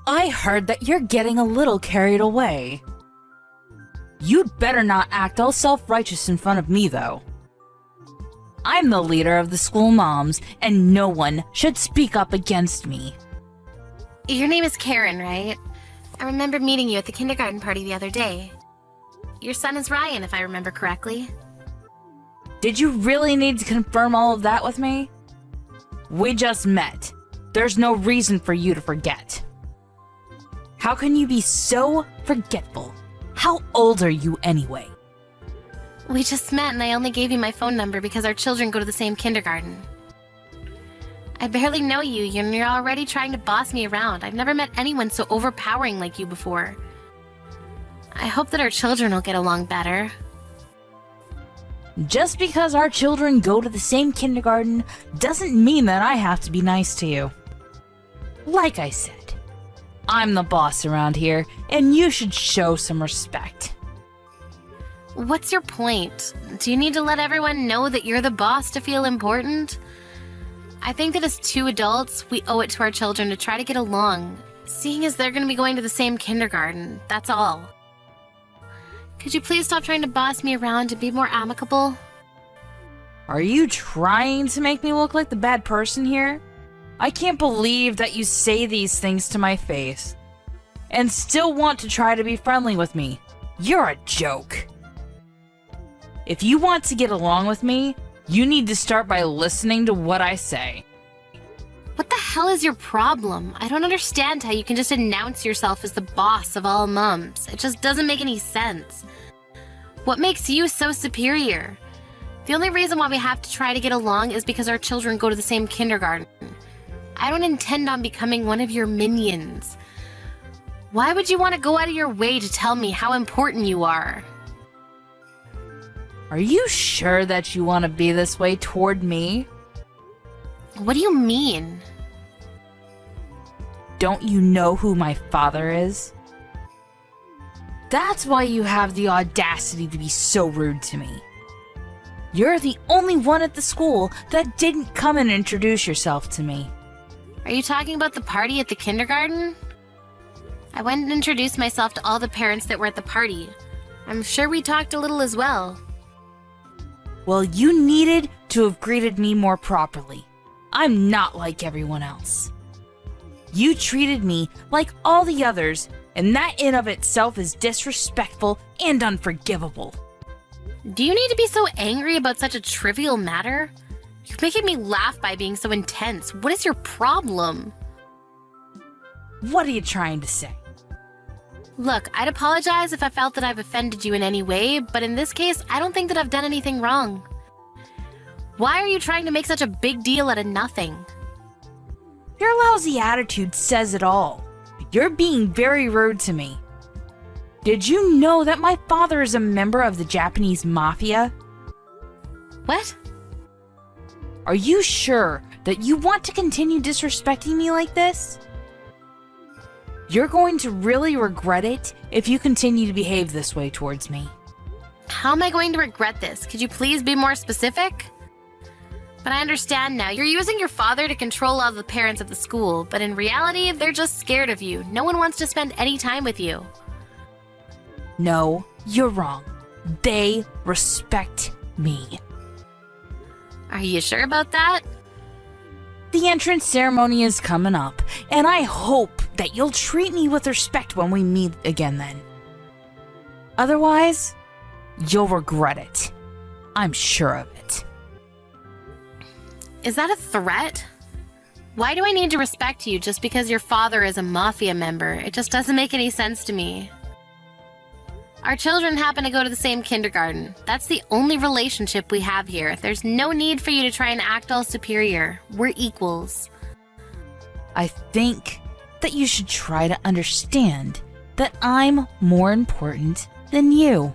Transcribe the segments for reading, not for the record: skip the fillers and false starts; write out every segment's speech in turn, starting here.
I heard that you're getting a little carried away. You'd better not act all self-righteous in front of me, though. I'm the leader of the school moms, and no one should speak up against me. Your name is Karen, right? I remember meeting you at the kindergarten party the other day. Your son is Ryan, if I remember correctly. Did you really need to confirm all of that with me? We just met. There's no reason for you to forget. How can you be so forgetful? How old are you anyway? We just met and I only gave you my phone number because our children go to the same kindergarten. I barely know you and you're already trying to boss me around. I've never met anyone so overpowering like you before. I hope that our children will get along better. Just because our children go to the same kindergarten doesn't mean that I have to be nice to you. Like I said, I'm the boss around here, and you should show some respect. What's your point? Do you need to let everyone know that you're the boss to feel important? I think that as two adults, we owe it to our children to try to get along, seeing as they're going to be going to the same kindergarten, that's all. Could you please stop trying to boss me around and be more amicable? Are you trying to make me look like the bad person here? I can't believe that you say these things to my face and still want to try to be friendly with me. You're a joke. If you want to get along with me, you need to start by listening to what I say. What the hell is your problem? I don't understand how you can just announce yourself as the boss of all mums. It just doesn't make any sense. What makes you so superior? The only reason why we have to try to get along is because our children go to the same kindergarten. I don't intend on becoming one of your minions. Why would you want to go out of your way to tell me how important you are? Are you sure that you want to be this way toward me? What do you mean? Don't you know who my father is? That's why you have the audacity to be so rude to me. You're the only one at the school that didn't come and introduce yourself to me. Are you talking about the party at the kindergarten? I went and introduced myself to all the parents that were at the party. I'm sure we talked a little as well. Well, you needed to have greeted me more properly. I'm not like everyone else. You treated me like all the others, and that in of itself is disrespectful and unforgivable. Do you need to be so angry about such a trivial matter? You're making me laugh by being so intense. What is your problem? What are you trying to say? Look, I'd apologize if I felt that I've offended you in any way, but in this case, I don't think that I've done anything wrong. Why are you trying to make such a big deal out of nothing? Your lousy attitude says it all. You're being very rude to me. Did you know that my father is a member of the Japanese mafia? What? Are you sure that you want to continue disrespecting me like this? You're going to really regret it if you continue to behave this way towards me. How am I going to regret this? Could you please be more specific? But I understand now. You're using your father to control all the parents of the school, but in reality, they're just scared of you. No one wants to spend any time with you. No, you're wrong. They respect me. Are you sure about that? The entrance ceremony is coming up, and I hope that you'll treat me with respect when we meet again then. Otherwise, you'll regret it. I'm sure of it. Is that a threat? Why do I need to respect you just because your father is a mafia member? It just doesn't make any sense to me. Our children happen to go to the same kindergarten. That's the only relationship we have here. There's no need for you to try and act all superior. We're equals. I think that you should try to understand that I'm more important than you.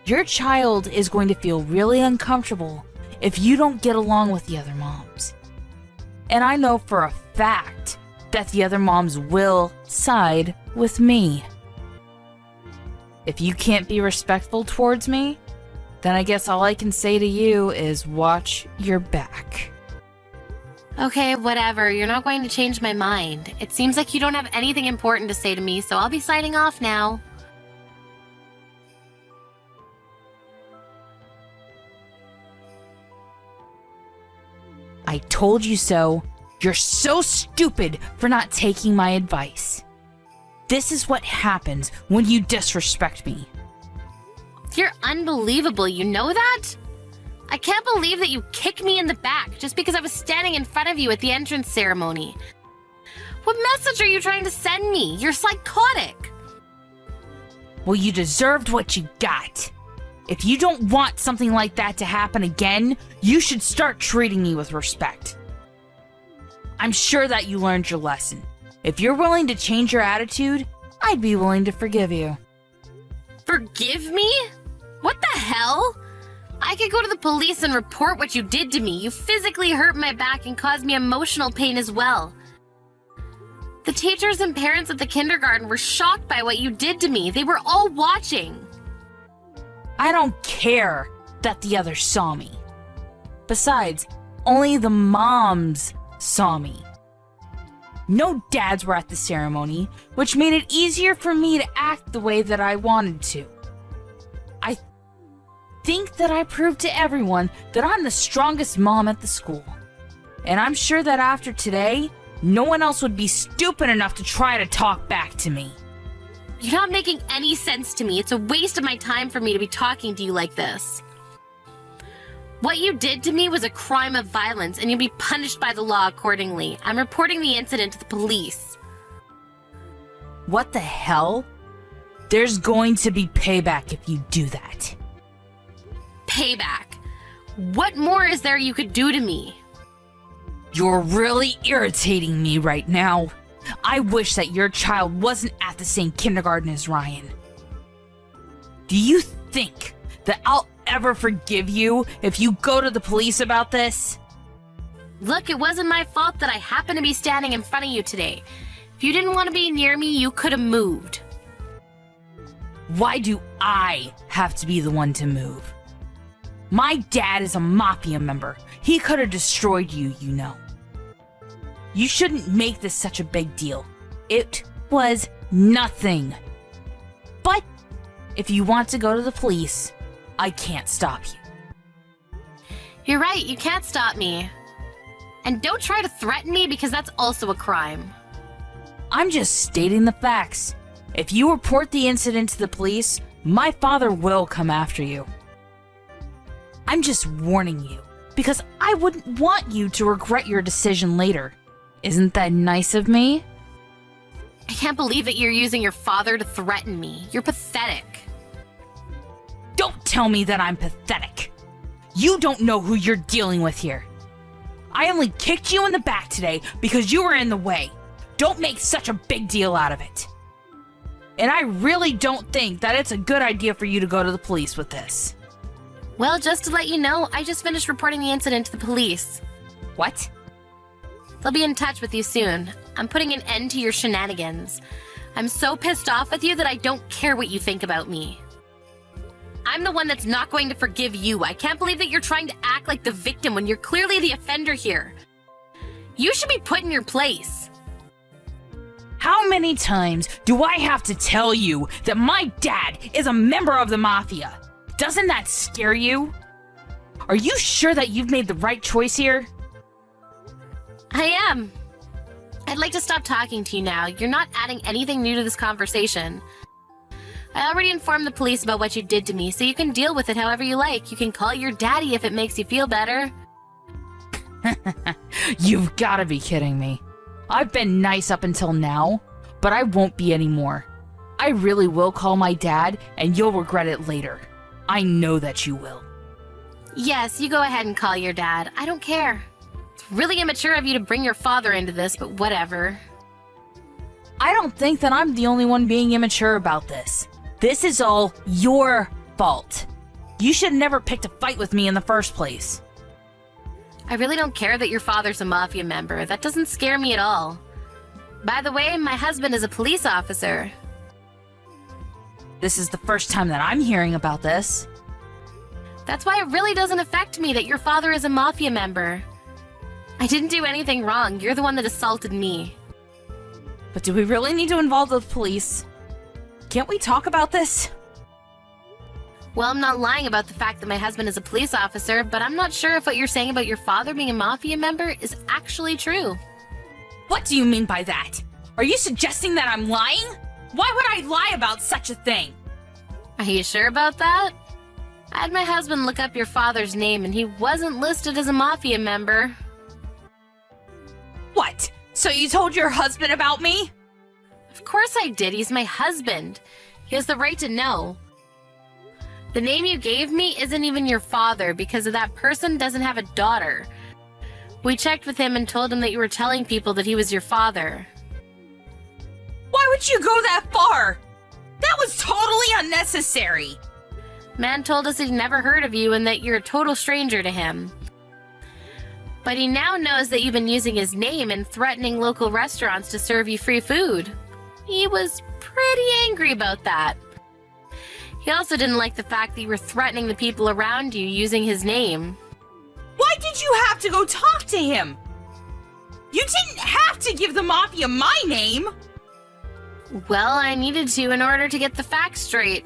Your child is going to feel really uncomfortable if you don't get along with the other moms. And I know for a fact that the other moms will side with me. If you can't be respectful towards me, then I guess all I can say to you is watch your back. Okay, whatever. You're not going to change my mind. It seems like you don't have anything important to say to me, so I'll be signing off now. I told you so. You're so stupid for not taking my advice. This is what happens when you disrespect me. You're unbelievable, you know that? I can't believe that you kicked me in the back just because I was standing in front of you at the entrance ceremony. What message are you trying to send me? You're psychotic. Well, you deserved what you got. If you don't want something like that to happen again, you should start treating me with respect. I'm sure that you learned your lesson. If you're willing to change your attitude, I'd be willing to forgive you. Forgive me? What the hell? I could go to the police and report what you did to me. You physically hurt my back and caused me emotional pain as well. The teachers and parents at the kindergarten were shocked by what you did to me. They were all watching. I don't care that the others saw me. Besides, only the moms saw me. No dads were at the ceremony, which made it easier for me to act the way that I wanted to. I think that I proved to everyone that I'm the strongest mom at the school. And I'm sure that after today, no one else would be stupid enough to try to talk back to me. You're not making any sense to me. It's a waste of my time for me to be talking to you like this. What you did to me was a crime of violence, and you'll be punished by the law accordingly. I'm reporting the incident to the police. What the hell? There's going to be payback if you do that. Payback? What more is there you could do to me? You're really irritating me right now. I wish that your child wasn't at the same kindergarten as Ryan. Do you think that I'll ever forgive you if you go to the police about this? Look, it wasn't my fault that I happened to be standing in front of you today. If you didn't want to be near me, you could have moved. Why do I have to be the one to move? My dad is a mafia member. He could have destroyed you, you know. You shouldn't make this such a big deal. It was nothing. But if you want to go to the police, I can't stop you. You're right, you can't stop me. And don't try to threaten me because that's also a crime. I'm just stating the facts. If you report the incident to the police, my father will come after you. I'm just warning you, because I wouldn't want you to regret your decision later. Isn't that nice of me? I can't believe that you're using your father to threaten me. You're pathetic. Don't tell me that I'm pathetic. You don't know who you're dealing with here. I only kicked you in the back today because you were in the way. Don't make such a big deal out of it. And I really don't think that it's a good idea for you to go to the police with this. Well, just to let you know, I just finished reporting the incident to the police. What? They'll be in touch with you soon. I'm putting an end to your shenanigans. I'm so pissed off with you that I don't care what you think about me. I'm the one that's not going to forgive you. I can't believe that you're trying to act like the victim when you're clearly the offender here. You should be put in your place. How many times do I have to tell you that my dad is a member of the mafia? Doesn't that scare you? Are you sure that you've made the right choice here? I am. I'd like to stop talking to you now. You're not adding anything new to this conversation. I already informed the police about what you did to me, so you can deal with it however you like. You can call your daddy if it makes you feel better. You've got to be kidding me. I've been nice up until now, but I won't be anymore. I really will call my dad, and you'll regret it later. I know that you will. Yes, you go ahead and call your dad. I don't care. It's really immature of you to bring your father into this, but whatever. I don't think that I'm the only one being immature about this. This is all your fault. You should have never picked a fight with me in the first place. I really don't care that your father's a mafia member. That doesn't scare me at all. By the way, my husband is a police officer. This is the first time that I'm hearing about this. That's why it really doesn't affect me that your father is a mafia member. I didn't do anything wrong. You're the one that assaulted me. But do we really need to involve the police? Can't we talk about this? Well, I'm not lying about the fact that my husband is a police officer, but I'm not sure if what you're saying about your father being a mafia member is actually true. What do you mean by that? Are you suggesting that I'm lying? Why would I lie about such a thing? Are you sure about that? I had my husband look up your father's name and he wasn't listed as a mafia member. What? So you told your husband about me? Of course I did. He's my husband. He has the right to know. The name you gave me isn't even your father because that person doesn't have a daughter. We checked with him and told him that you were telling people that he was your father. Why would you go that far? That was totally unnecessary. Man told us he'd never heard of you and that you're a total stranger to him. But he now knows that you've been using his name and threatening local restaurants to serve you free food. He was pretty angry about that. He also didn't like the fact that you were threatening the people around you using his name. Why did you have to go talk to him? You didn't have to give the mafia my name. Well, I needed to in order to get the facts straight.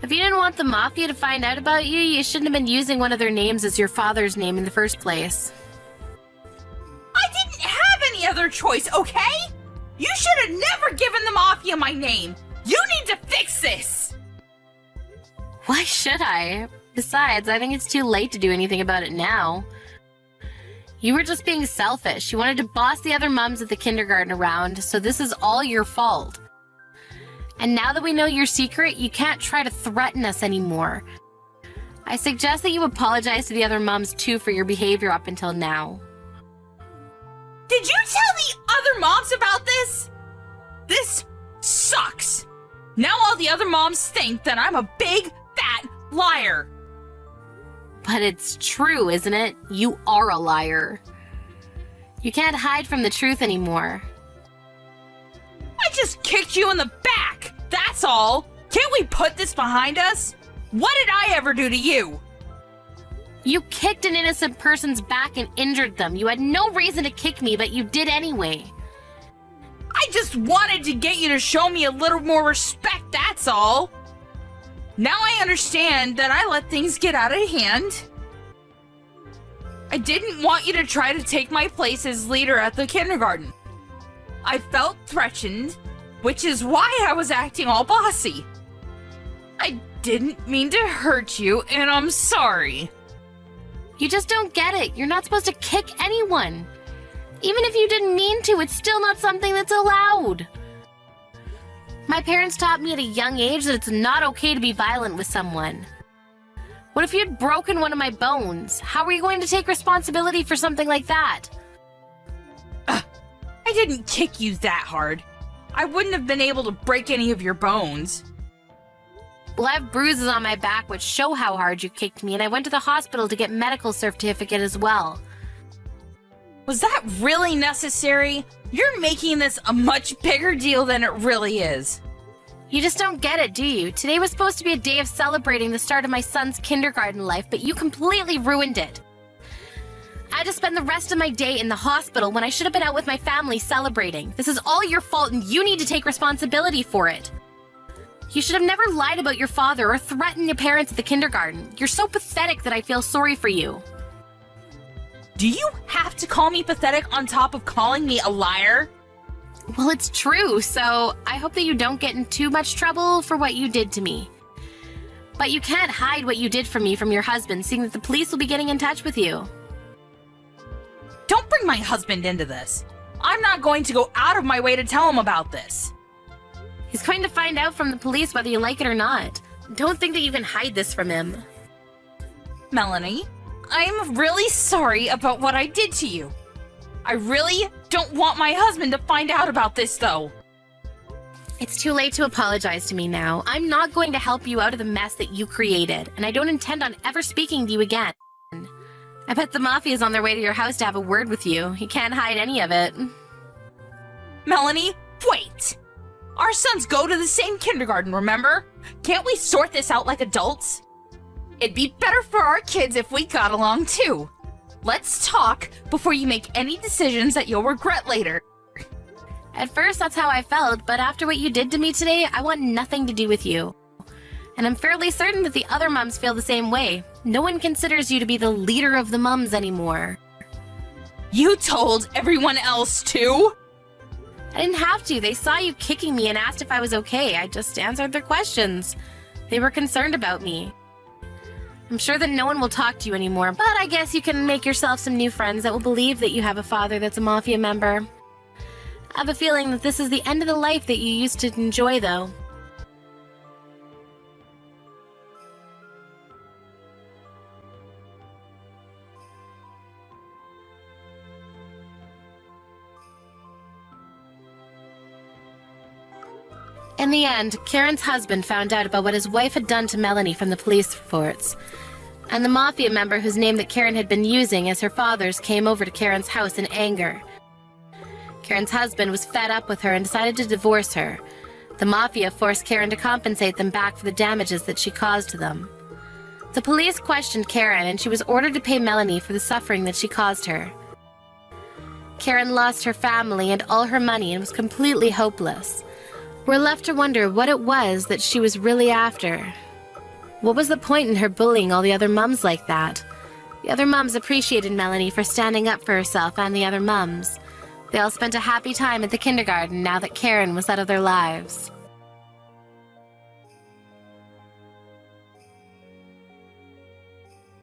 If you didn't want the mafia to find out about you, you shouldn't have been using one of their names as your father's name in the first place. I didn't have any other choice, okay? You should have never given the mafia my name. You need to fix this. Why should I? Besides, I think it's too late to do anything about it now. You were just being selfish. You wanted to boss the other moms at the kindergarten around, so this is all your fault. And now that we know your secret, you can't try to threaten us anymore. I suggest that you apologize to the other moms too for your behavior up until now. Did you tell the other moms about this? This sucks. Now all the other moms think that I'm a big, fat liar. But it's true, isn't it? You are a liar. You can't hide from the truth anymore. I just kicked you in the back. That's all. Can't we put this behind us? What did I ever do to you? You kicked an innocent person's back and injured them. You had no reason to kick me, but you did anyway. I just wanted to get you to show me a little more respect, that's all. Now I understand that I let things get out of hand. I didn't want you to try to take my place as leader at the kindergarten. I felt threatened, which is why I was acting all bossy. I didn't mean to hurt you, and I'm sorry. You just don't get it. You're not supposed to kick anyone. Even if you didn't mean to, it's still not something that's allowed. My parents taught me at a young age that it's not okay to be violent with someone. What if you had broken one of my bones? How were you going to take responsibility for something like that? I didn't kick you that hard. I wouldn't have been able to break any of your bones. Well, I have bruises on my back which show how hard you kicked me, and I went to the hospital to get medical certificate as well. Was that really necessary? You're making this a much bigger deal than it really is. You just don't get it, do you? Today was supposed to be a day of celebrating the start of my son's kindergarten life, but you completely ruined it. I had to spend the rest of my day in the hospital when I should have been out with my family celebrating. This is all your fault and you need to take responsibility for it. You should have never lied about your father or threatened your parents at the kindergarten. You're so pathetic that I feel sorry for you. Do you have to call me pathetic on top of calling me a liar? Well, it's true, so I hope that you don't get in too much trouble for what you did to me. But you can't hide what you did for me from your husband, seeing that the police will be getting in touch with you. Don't bring my husband into this. I'm not going to go out of my way to tell him about this. He's going to find out from the police whether you like it or not. Don't think that you can hide this from him. Melanie, I'm really sorry about what I did to you. I really don't want my husband to find out about this, though. It's too late to apologize to me now. I'm not going to help you out of the mess that you created, and I don't intend on ever speaking to you again. I bet the Mafia's on their way to your house to have a word with you. You can't hide any of it. Melanie, wait! Our sons go to the same kindergarten, remember? Can't we sort this out like adults? It'd be better for our kids if we got along too. Let's talk before you make any decisions that you'll regret later. At first, that's how I felt, but after what you did to me today, I want nothing to do with you. And I'm fairly certain that the other mums feel the same way. No one considers you to be the leader of the mums anymore. You told everyone else too? I didn't have to. They saw you kicking me and asked if I was okay. I just answered their questions. They were concerned about me. I'm sure that no one will talk to you anymore, but I guess you can make yourself some new friends that will believe that you have a father that's a mafia member. I have a feeling that this is the end of the life that you used to enjoy, though. In the end, Karen's husband found out about what his wife had done to Melanie from the police reports. And the mafia member whose name that Karen had been using as her father's came over to Karen's house in anger. Karen's husband was fed up with her and decided to divorce her. The mafia forced Karen to compensate them back for the damages that she caused to them. The police questioned Karen and she was ordered to pay Melanie for the suffering that she caused her. Karen lost her family and all her money and was completely hopeless. We're left to wonder what it was that she was really after. What was the point in her bullying all the other mums like that? The other mums appreciated Melanie for standing up for herself and the other mums. They all spent a happy time at the kindergarten now that Karen was out of their lives.